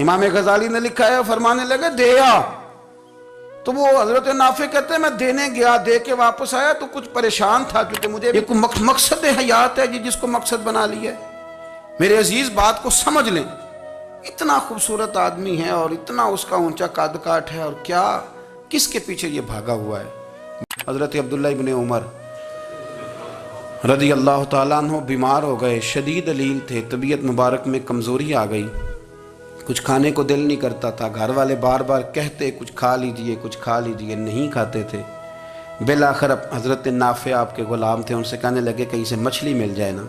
امام غزالی نے لکھا ہے، فرمانے لگے دیا، تو وہ حضرت نافع کہتے ہیں میں دینے گیا، دے کے واپس آیا تو کچھ پریشان تھا، کیونکہ مجھے یہ کوئی مقصد حیات ہے جس کو مقصد بنا لیا ہے۔ میرے عزیز بات کو سمجھ لیں، اتنا خوبصورت آدمی ہے اور اتنا اس کا اونچا قد کاٹ ہے، اور کیا کس کے پیچھے یہ بھاگا ہوا ہے۔ حضرت عبداللہ ابن عمر رضی اللہ تعالیٰ عنہ بیمار ہو گئے، شدید علیل تھے، طبیعت مبارک میں کمزوری آ گئی، کچھ کھانے کو دل نہیں کرتا تھا، گھر والے بار بار کہتے کچھ کھا لیجئے کچھ کھا لیجئے، نہیں کھاتے تھے۔ بالآخر حضرت نافع آپ کے غلام تھے، ان سے کہنے لگے کہیں سے مچھلی مل جائے نا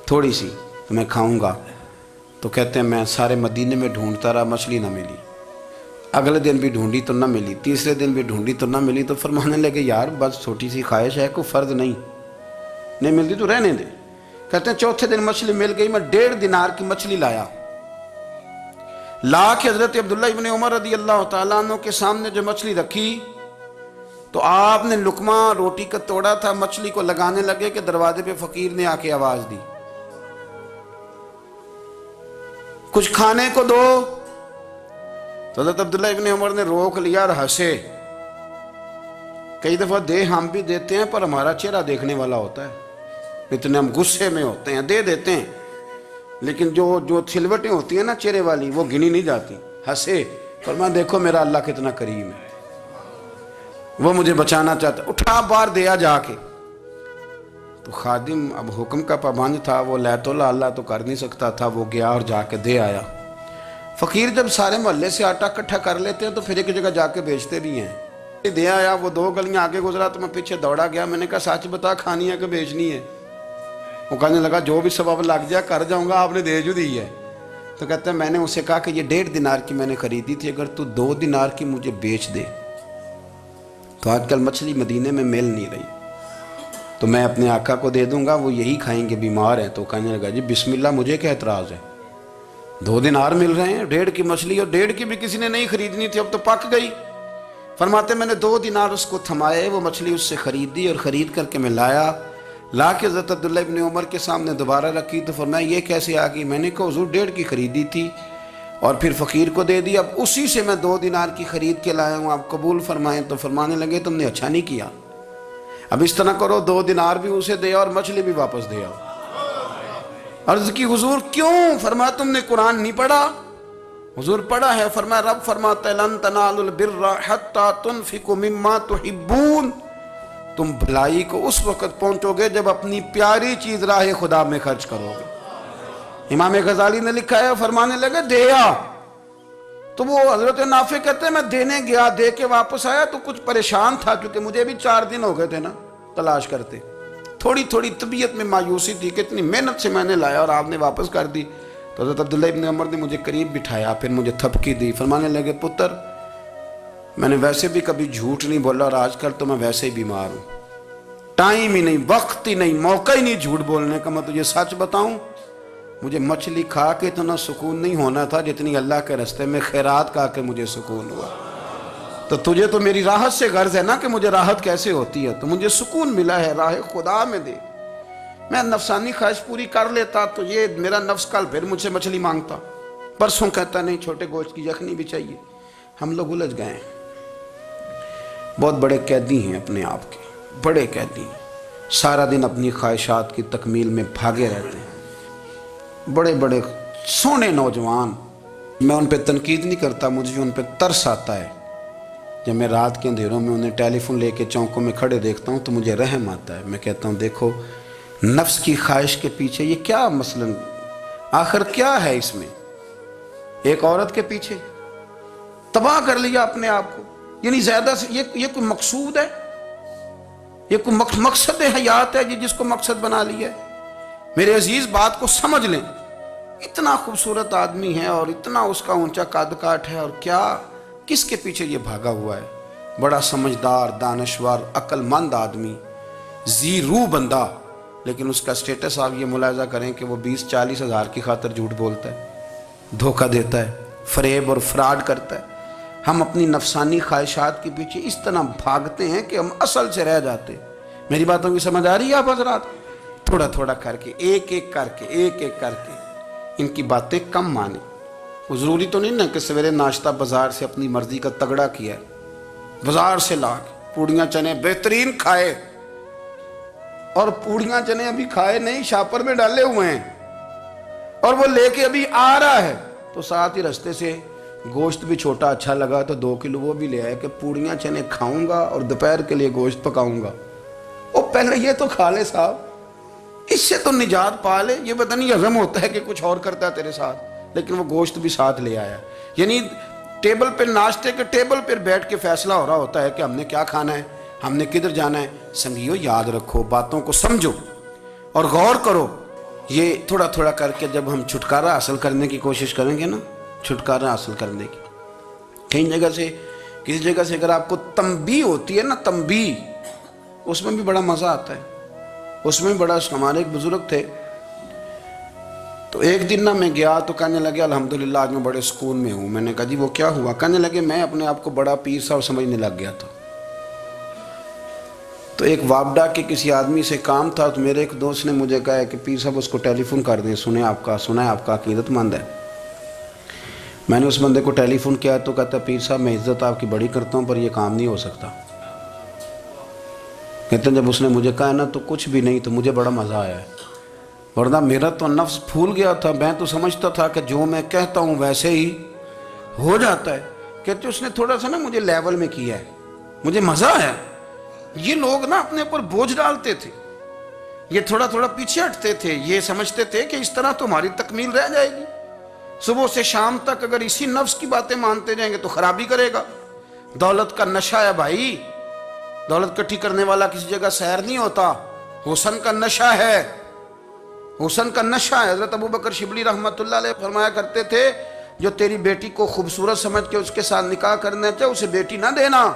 تھوڑی سی تو میں کھاؤں گا، تو کہتے ہیں میں سارے مدینے میں ڈھونڈتا رہا، مچھلی نہ ملی، اگلے دن بھی ڈھونڈی تو نہ ملی، تیسرے دن بھی ڈھونڈی تو نہ ملی، تو فرمانے لگے یار بس چھوٹی سی خواہش ہے، کوئی فرض نہیں ملتی تو رہنے دے۔ کہتے ہیں چوتھے دن مچھلی مل گئی، میں 1.5 دینار کی مچھلی لایا، لا کے حضرت عبداللہ ابن عمر رضی اللہ تعالیٰ عنہ کے سامنے جو مچھلی رکھی تو آپ نے لقمہ روٹی کا توڑا تھا، مچھلی کو لگانے لگے کہ دروازے پہ فقیر نے آ کے آواز دی کچھ کھانے کو دو، تو حضرت عبداللہ ابن عمر نے روک لیا اور ہنسے۔ کئی دفعہ دے ہم بھی دیتے ہیں پر ہمارا چہرہ دیکھنے والا ہوتا ہے، اتنے ہم غصے میں ہوتے ہیں، دے دیتے ہیں، لیکن جو چھلوٹیں ہوتی ہیں نا چہرے والی وہ گنی نہیں جاتی۔ ہنسے، فرمایا دیکھو میرا اللہ کتنا کریم ہے، وہ مجھے بچانا چاہتا، اٹھا بار دیا جا کے۔ تو خادم اب حکم کا پابند تھا، وہ لیت اللہ اللہ تو کر نہیں سکتا تھا، وہ گیا اور جا کے دے آیا۔ فقیر جب سارے محلے سے آٹا اکٹھا کر لیتے ہیں تو پھر ایک جگہ جا کے بیچتے بھی ہیں۔ دے آیا، وہ 2 گلیاں آگے گزرا تو میں پیچھے دوڑا گیا، میں نے کہا سچ بتا کھانی ہے کہ بیچنی ہے؟ وہ کہنے لگا جو بھی سبب لگ جائے کر جاؤں گا، آپ نے دے جو دی ہے۔ تو کہتا ہے میں نے اسے کہا کہ یہ 1.5 دینار کی میں نے خریدی تھی، اگر تو 2 دینار کی مجھے بیچ دے تو آج کل مچھلی مدینے میں مل نہیں رہی، تو میں اپنے آقا کو دے دوں گا، وہ یہی کھائیں گے، بیمار ہیں۔ تو کہنے لگا جی بسم اللہ، مجھے کیا اعتراض ہے، 2 دینار مل رہے ہیں، 1.5 کی مچھلی، اور 1.5 کی بھی کسی نے نہیں خریدنی تھی، اب تو پک گئی۔ فرماتے میں نے 2 دینار اس کو تھمائے، وہ مچھلی اس سے خریدی، اور خرید کر کے میں لایا، لا کے حضرت عبداللہ ابن عمر کے سامنے دوبارہ رکھی، تو فرمایا یہ کیسے آ گئی؟ میں نے کہا حضور 1.5 کی خریدی تھی اور پھر فقیر کو دے دی، اب اسی سے میں 2 دینار کی خرید کے لایا ہوں، آپ قبول فرمائیں۔ تو فرمانے لگے تم نے اچھا نہیں کیا، اب اس طرح کرو 2 دینار بھی اسے دے اور مچھلی بھی واپس دے آؤ۔ عرض کی حضور کیوں؟ فرمایا تم نے قرآن نہیں پڑھا؟ حضور پڑھا ہے، فرمایا رب فرماتا ہے لن تنالوا البر حتی تنفقوا مما تحبون، تم بھلائی کو اس وقت پہنچو گے جب اپنی پیاری چیز راہ خدا میں خرچ کرو گے۔ امام غزالی نے لکھا ہے، فرمانے لگے دیا، تو وہ حضرت نافع کہتے ہیں میں دینے گیا، دے کے واپس آیا تو کچھ پریشان تھا، کیونکہ مجھے بھی 4 دن ہو گئے تھے نا تلاش کرتے، تھوڑی طبیعت میں مایوسی تھی کہ اتنی محنت سے میں نے لایا اور آپ نے واپس کر دی۔ تو حضرت عبداللہ ابن عمر نے مجھے قریب بٹھایا، پھر مجھے تھپکی دی، فرمانے لگے پتر میں نے ویسے بھی کبھی جھوٹ نہیں بولا، اور آج کل تو میں ویسے ہی بیمار ہوں، ٹائم ہی نہیں، وقت ہی نہیں، موقع ہی نہیں جھوٹ بولنے کا، میں تجھے سچ بتاؤں مجھے مچھلی کھا کے اتنا سکون نہیں ہونا تھا جتنی اللہ کے راستے میں خیرات کھا کے مجھے سکون ہوا۔ تو تجھے تو میری راحت سے غرض ہے نا کہ مجھے راحت کیسے ہوتی ہے، تو مجھے سکون ملا ہے، راہ خدا میں دے، میں نفسانی خواہش پوری کر لیتا تو یہ میرا نفس کل پھر مجھ سے مچھلی مانگتا، پرسوں کہتا نہیں چھوٹے گوشت کی یخنی بھی چاہیے۔ ہم لوگ الجھ گئے ہیں، بہت بڑے قیدی ہیں اپنے آپ کے، بڑے قیدی ہیں، سارا دن اپنی خواہشات کی تکمیل میں بھاگے رہتے ہیں، بڑے بڑے سونے نوجوان۔ میں ان پہ تنقید نہیں کرتا، مجھے ان پہ ترس آتا ہے، جب میں رات کے اندھیروں میں انہیں ٹیلی فون لے کے چوکوں میں کھڑے دیکھتا ہوں تو مجھے رحم آتا ہے، میں کہتا ہوں دیکھو نفس کی خواہش کے پیچھے یہ کیا مثلاً آخر کیا ہے اس میں، ایک عورت کے پیچھے تباہ کر لیا اپنے آپ کو، یعنی زیادہ سے یہ کوئی مقصود ہے، یہ کوئی مقصد حیات ہے جس کو مقصد بنا لیا ہے۔ میرے عزیز بات کو سمجھ لیں، اتنا خوبصورت آدمی ہے اور اتنا اس کا اونچا قد کاٹ ہے، اور کیا کس کے پیچھے یہ بھاگا ہوا ہے، بڑا سمجھدار، دانشور، عقل مند آدمی، ذی روح بندہ، لیکن اس کا سٹیٹس آپ یہ ملاحظہ کریں کہ وہ 20-40 ہزار کی خاطر جھوٹ بولتا ہے، دھوکہ دیتا ہے، فریب اور فراڈ کرتا ہے۔ ہم اپنی نفسانی خواہشات کے پیچھے اس طرح بھاگتے ہیں کہ ہم اصل سے رہ جاتے۔ میری باتوں کی سمجھ آ رہی ہے آپ حضرات؟ تھوڑا تھوڑا کر کے، ایک ایک کر کے ان کی باتیں کم مانیں، وہ ضروری تو نہیں نا کہ سویرے ناشتہ بازار سے اپنی مرضی کا تگڑا کیا ہے، بازار سے لا کے پوڑیاں چنے بہترین کھائے، اور پوڑیاں چنے ابھی کھائے نہیں، شاپر میں ڈالے ہوئے ہیں، اور وہ لے کے ابھی آ رہا ہے، تو ساتھ ہی رستے سے گوشت بھی چھوٹا اچھا لگا تو 2 کلو وہ بھی لے آئے کہ پوڑیاں چنے کھاؤں گا اور دوپہر کے لیے گوشت پکاؤں گا۔ وہ پہلے یہ تو کھا لے صاحب، اس سے تو نجات پا لے، یہ پتہ نہیں ہضم ہوتا ہے کہ کچھ اور کرتا ہے تیرے ساتھ، لیکن وہ گوشت بھی ساتھ لے آیا۔ یعنی ٹیبل پہ، ناشتے کے ٹیبل پر بیٹھ کے فیصلہ ہو رہا ہوتا ہے کہ ہم نے کیا کھانا ہے، ہم نے کدھر جانا ہے۔ سنگیو یاد رکھو، باتوں کو سمجھو اور غور کرو۔ یہ تھوڑا تھوڑا کر کے جب ہم چھٹکارا حاصل کرنے کی کوشش کریں گے نا، چھٹکارا حاصل کرنے کی، کہیں جگہ سے، کسی جگہ سے اگر آپ کو تنبیہ ہوتی ہے نا، تنبیہ، اس میں بھی بڑا مزہ آتا ہے، اس میں بڑا۔ ہمارے ایک بزرگ تھے، تو ایک دن نا میں گیا تو کہنے لگے الحمدللہ آج میں بڑے سکون میں ہوں۔ میں نے کہا جی وہ کیا ہوا؟ کہنے لگے میں اپنے آپ کو بڑا پیر صاحب سمجھنے لگ گیا تھا۔ تو ایک وابڈا کے کسی آدمی سے کام تھا، تو میرے ایک دوست نے مجھے کہا کہ پیر صاحب اس کو ٹیلی فون کر دیں، سنا ہے آپ کا عقیدت مند ہے۔ میں نے اس بندے کو ٹیلی فون کیا تو کہتا پیر صاحب میں عزت آپ کی بڑی کرتا ہوں پر یہ کام نہیں ہو سکتا۔ کہتے ہیں جب اس نے مجھے کہا نا تو کچھ بھی نہیں، تو مجھے بڑا مزہ آیا ہے، ورنہ میرا تو نفس پھول گیا تھا۔ میں تو سمجھتا تھا کہ جو میں کہتا ہوں ویسے ہی ہو جاتا ہے۔ کہتے اس نے تھوڑا سا نا مجھے لیول میں کیا ہے، مجھے مزہ آیا۔ یہ لوگ نا اپنے اوپر بوجھ ڈالتے تھے، یہ تھوڑا تھوڑا پیچھے ہٹتے تھے، یہ سمجھتے تھے کہ اس طرح تو ہماری تکمیل رہ جائے گی۔ صبح سے شام تک اگر اسی نفس کی باتیں مانتے جائیں گے تو خرابی کرے گا۔ دولت کا نشہ ہے بھائی، دولت کٹھی کرنے والا کسی جگہ سیر نہیں ہوتا، حسن کا نشہ ہے، حسن کا نشہ ہے۔ حضرت ابوبکر شبلی رحمۃ اللہ علیہ فرمایا کرتے تھے جو تیری بیٹی کو خوبصورت سمجھ کے اس کے ساتھ نکاح کرنا چاہے اسے بیٹی نہ دینا۔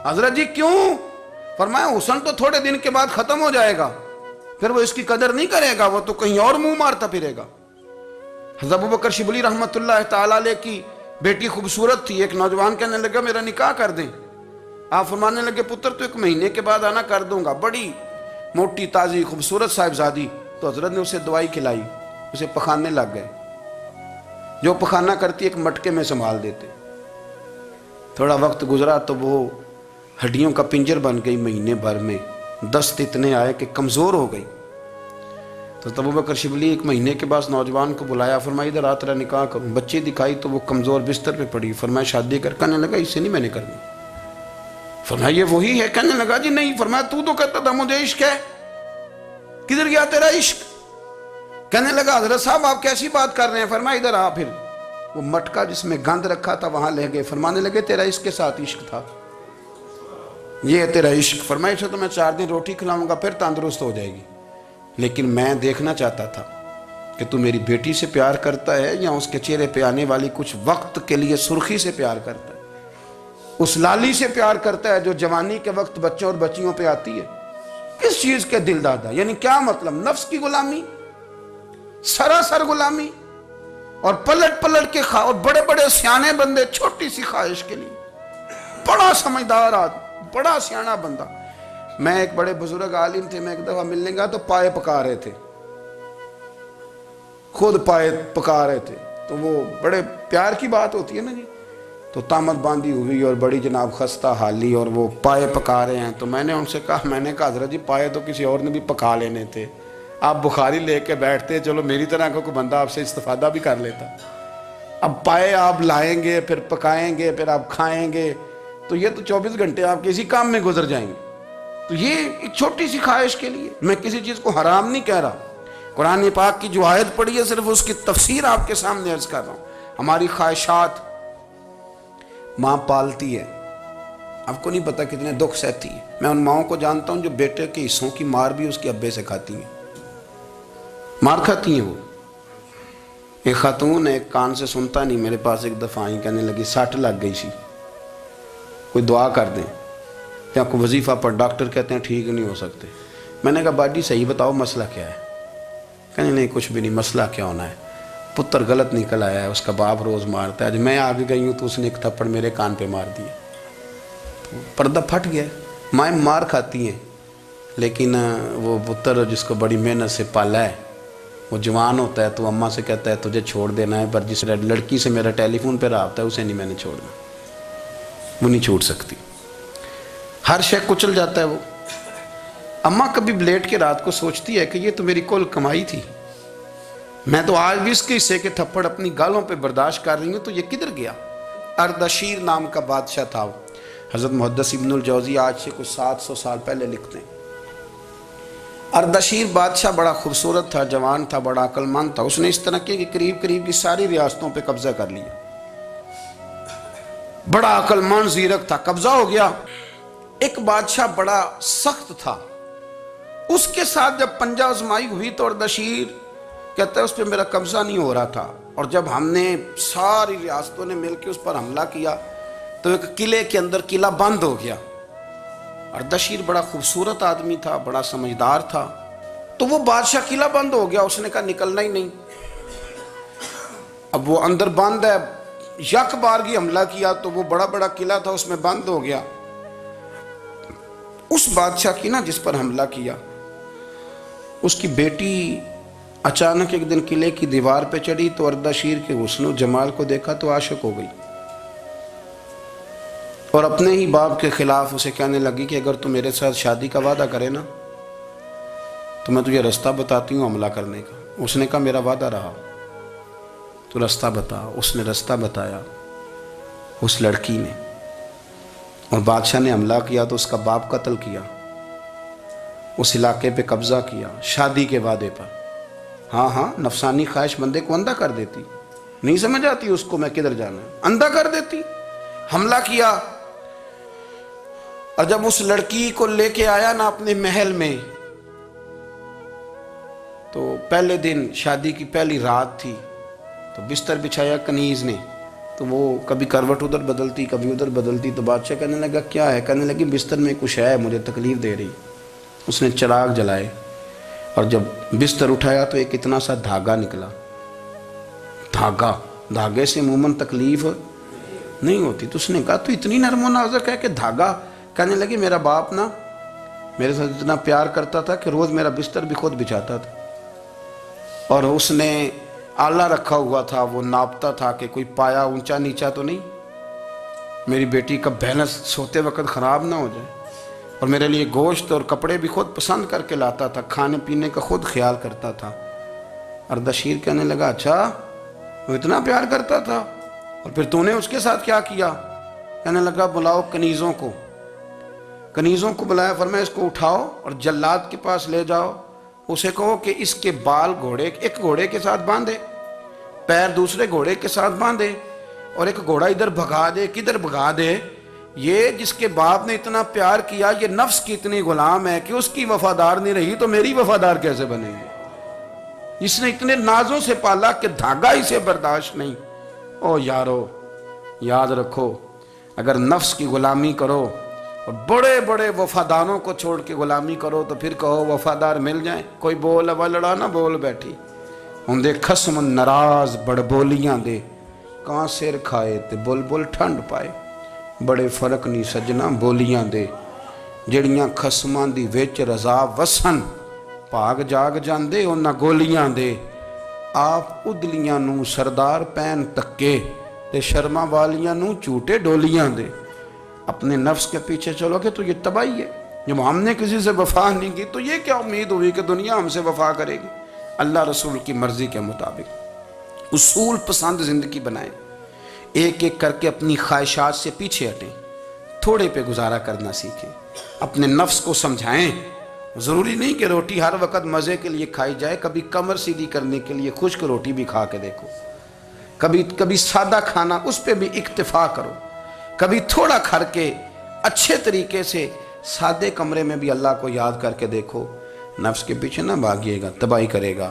حضرت جی کیوں؟ فرمایا حسن تو تھوڑے دن کے بعد ختم ہو جائے گا، پھر وہ اس کی قدر نہیں کرے گا، وہ تو کہیں اور منہ مارتا پھرے گا۔ حضرت ابوبکر شبلی رحمۃ اللہ تعالی علیہ کی بیٹی خوبصورت تھی، ایک نوجوان کہنے لگا میرا نکاح کر دیں۔ آپ فرمانے لگے پتر تو 1 مہینے کے بعد آنا، کر دوں گا۔ بڑی موٹی تازی خوبصورت صاحبزادی، تو حضرت نے اسے دوائی کھلائی، اسے پخانے لگ گئے، جو پخانہ کرتی ایک مٹکے میں سنبھال دیتے۔ تھوڑا وقت گزرا تو وہ ہڈیوں کا پنجر بن گئی، مہینے بھر میں دست اتنے آئے کہ کمزور ہو گئی۔ تو ابوبکر شبلی 1 مہینے کے بعد نوجوان کو بلایا، فرمایا ادھر آ تیرا نکاح کروں۔ بچی دکھائی تو وہ کمزور بستر پہ پڑی، فرمایا شادی کر۔ کہنے لگا اس سے نہیں میں نے کرنی۔ فرمایا یہ وہی ہے؟ کہنے لگا جی نہیں۔ فرمایا تو کہتا تھا مجھے عشق ہے، کدھر گیا تیرا عشق؟ کہنے لگا حضرت صاحب آپ کیسی بات کر رہے ہیں؟ فرمایا ادھر آ۔ پھر وہ مٹکا جس میں گند رکھا تھا وہاں لے گئے، فرمانے لگے تیرا اس کے ساتھ عشق تھا، یہ ہے تیرا عشق۔ فرمایا اسے تو میں 4 دن روٹی کھلاؤں گا پھر تندرست ہو جائے گی، لیکن میں دیکھنا چاہتا تھا کہ تو میری بیٹی سے پیار کرتا ہے یا اس کے چہرے پہ آنے والی کچھ وقت کے لیے سرخی سے پیار کرتا ہے، اس لالی سے پیار کرتا ہے جو جوانی کے وقت بچوں اور بچیوں پہ آتی ہے۔ کس چیز کے دل دادا؟ یعنی کیا مطلب؟ نفس کی غلامی، سراسر غلامی، اور پلٹ پلٹ کے اور بڑے بڑے سیانے بندے چھوٹی سی خواہش کے لیے، بڑا سمجھدار آدمی، بڑا سیانا بندہ۔ میں ایک بڑے بزرگ عالم تھے، میں ایک دفعہ ملنے گیا تو پائے پکا رہے تھے، خود پائے پکا رہے تھے، تو وہ بڑے پیار کی بات ہوتی ہے نا جی، تو تامت باندھی ہوئی اور بڑی جناب خستہ حالی، اور وہ پائے پکا رہے ہیں۔ تو میں نے ان سے کہا، میں نے کہا حضرت جی پائے تو کسی اور نے بھی پکا لینے تھے، آپ بخاری لے کے بیٹھتے، چلو میری طرح کا کوئی بندہ آپ سے استفادہ بھی کر لیتا۔ اب پائے آپ لائیں گے، پھر پکائیں گے، پھر آپ کھائیں گے، تو یہ تو 24 گھنٹے آپ کسی کام میں گزر جائیں گے۔ تو یہ ایک چھوٹی سی خواہش کے لیے، میں کسی چیز کو حرام نہیں کہہ رہا، قرآن پاک کی جو آیت پڑھی ہے صرف اس کی تفسیر آپ کے سامنے عرض کر رہا ہوں۔ ہماری خواہشات ماں پالتی ہے، آپ کو نہیں پتا کتنے دکھ سہتی ہے۔ میں ان ماؤں کو جانتا ہوں جو بیٹے کے حصوں کی مار بھی اس کے ابے سے کھاتی ہیں، مار کھاتی ہیں وہ۔ ایک خاتون ایک کان سے سنتا نہیں، میرے پاس ایک دفعہ آئی، کہنے لگی 60 لگ گئی سی، کوئی دعا کر دیں یا کوئی وظیفہ پڑھ، ڈاکٹر کہتے ہیں ٹھیک نہیں ہو سکتے۔ میں نے کہا باجی صحیح بتاؤ مسئلہ کیا ہے؟ کہنے نہیں کچھ بھی نہیں، مسئلہ کیا ہونا ہے، پتر غلط نکل آیا ہے، اس کا باپ روز مارتا ہے، آج میں آگے گئی ہوں تو اس نے ایک تھپڑ میرے کان پہ مار دیا، تو پردہ پھٹ گیا۔ مائیں مار کھاتی ہیں، لیکن وہ پتر جس کو بڑی محنت سے پالا ہے وہ جوان ہوتا ہے تو اماں سے کہتا ہے تجھے چھوڑ دینا ہے، پر جس لڑکی سے میرا ٹیلی فون پہ رابطہ ہے اسے نہیں میں نے چھوڑنا، وہ نہیں چھوڑ سکتی، ہر شے کچل جاتا ہے وہ۔ اماں کبھی لیٹ کے رات کو سوچتی ہے کہ یہ تو میری کل کمائی تھی، میں تو آج بھی اس کے حصے کے تھپڑ اپنی گالوں پہ برداشت کر رہی ہوں، تو یہ کدھر گیا؟ اردشیر نام کا بادشاہ تھا، حضرت محدث ابن الجوزی آج سے کچھ 700 سال پہلے لکھتے ہیں۔ اردشیر بادشاہ بڑا خوبصورت تھا، جوان تھا، بڑا عقل مند تھا، اس نے اس طرح کی قریب کی ساری ریاستوں پہ قبضہ کر لیا، بڑا عقل مند زیرک تھا، قبضہ ہو گیا۔ ایک بادشاہ بڑا سخت تھا، اس کے ساتھ جب پنجہ آزمائی ہوئی تو اردشیر کہتا ہے اس پہ میرا قبضہ نہیں ہو رہا تھا، اور جب ہم نے ساری ریاستوں نے مل کے اس پر حملہ کیا تو ایک قلعے کے اندر قلعہ بند ہو گیا۔ اردشیر بڑا خوبصورت آدمی تھا، بڑا سمجھدار تھا، تو وہ بادشاہ قلعہ بند ہو گیا، اس نے کہا نکلنا ہی نہیں، اب وہ اندر بند ہے، یک بارگی حملہ کیا تو وہ بڑا قلعہ تھا اس میں بند ہو گیا۔ اس بادشاہ کی نا جس پر حملہ کیا، اس کی بیٹی اچانک ایک دن قلعے کی دیوار پہ چڑھی تو اردشیر کے حسن و جمال کو دیکھا تو عاشق ہو گئی، اور اپنے ہی باپ کے خلاف اسے کہنے لگی کہ اگر تو میرے ساتھ شادی کا وعدہ کرے نا تو میں تجھے رستہ بتاتی ہوں حملہ کرنے کا۔ اس نے کہا میرا وعدہ رہا، تو رستہ بتا۔ اس نے رستہ بتایا اس لڑکی نے، اور بادشاہ نے حملہ کیا تو اس کا باپ قتل کیا، اس علاقے پہ قبضہ کیا شادی کے وعدے پر۔ ہاں نفسانی خواہش بندے کو اندھا کر دیتی، نہیں سمجھ آتی اس کو میں کدھر جانا ہے، اندھا کر دیتی۔ حملہ کیا، اور جب اس لڑکی کو لے کے آیا نا اپنے محل میں، تو پہلے دن شادی کی پہلی رات تھی، تو بستر بچھایا کنیز نے، تو وہ کبھی کروٹ ادھر بدلتی کبھی ادھر بدلتی، تو بادشاہ کہنے لگا کیا ہے؟ کہنے لگی بستر میں کچھ ہے، مجھے تکلیف دے رہی۔ اس نے چراغ جلائے اور جب بستر اٹھایا تو ایک اتنا سا دھاگا نکلا، دھاگے سے عموماً تکلیف نہیں ہوتی، تو اس نے کہا تو اتنی نرم و نازک ہے کہ دھاگا؟ کہنے لگی میرا باپ نا میرے ساتھ اتنا پیار کرتا تھا کہ روز میرا بستر بھی خود بچھاتا تھا، اور اس نے آلہ رکھا ہوا تھا، وہ ناپتا تھا کہ کوئی پایا اونچا نیچا تو نہیں، میری بیٹی کا بیلنس سوتے وقت خراب نہ ہو جائے، اور میرے لیے گوشت اور کپڑے بھی خود پسند کر کے لاتا تھا، کھانے پینے کا خود خیال کرتا تھا۔ اردشیر کہنے لگا اچھا وہ اتنا پیار کرتا تھا، اور پھر تو نے اس کے ساتھ کیا کیا؟ کہنے لگا بلاؤ کنیزوں کو بلایا، فرمایا اس کو اٹھاؤ اور جلاد کے پاس لے جاؤ، اسے کہو کہ اس کے بال ایک گھوڑے کے ساتھ باندھے، پیر دوسرے گھوڑے کے ساتھ باندھے، اور ایک گھوڑا ادھر بھگا دے، کدھر بھگا دے، یہ جس کے باپ نے اتنا پیار کیا یہ نفس کی اتنی غلام ہے کہ اس کی وفادار نہیں رہی تو میری وفادار کیسے بنے گی؟ اس نے اتنے نازوں سے پالا کہ دھاگا اسے برداشت نہیں۔ او یارو یاد رکھو، اگر نفس کی غلامی کرو اور بڑے بڑے وفاداروں کو چھوڑ کے غلامی کرو تو پھر کہو وفادار مل جائیں، کوئی بول اب لڑا نہ بول بیٹھی ہوں دے خسم ناراض بڑ بولیاں دے، کہاں سر کھائے تے بلبل ٹھنڈ پائے، بڑے فرق نہیں سجنا بولیاں دے، جڑیاں خسماں دی وچ رضا وسن، بھاگ جاگ جاندے انہاں گولیاں دے، آپ ادلیاں نو سردار پین تکے تے شرما والیاں نو چوٹے ڈولیاں دے۔ اپنے نفس کے پیچھے چلو گے تو یہ تباہی ہے، جب ہم نے کسی سے وفا نہیں کی تو یہ کیا امید ہوئی کہ دنیا ہم سے وفا کرے گی؟ اللہ رسول کی مرضی کے مطابق اصول پسند زندگی بنائیں، ایک ایک کر کے اپنی خواہشات سے پیچھے ہٹیں، تھوڑے پہ گزارا کرنا سیکھیں، اپنے نفس کو سمجھائیں۔ ضروری نہیں کہ روٹی ہر وقت مزے کے لیے کھائی جائے، کبھی کمر سیدھی کرنے کے لیے خشک روٹی بھی کھا کے دیکھو، کبھی سادہ کھانا اس پہ بھی اکتفا کرو، کبھی تھوڑا کھر کے اچھے طریقے سے سادے کمرے میں بھی اللہ کو یاد کر کے دیکھو۔ نفس کے پیچھے نہ بھاگیے گا، تباہی کرے گا۔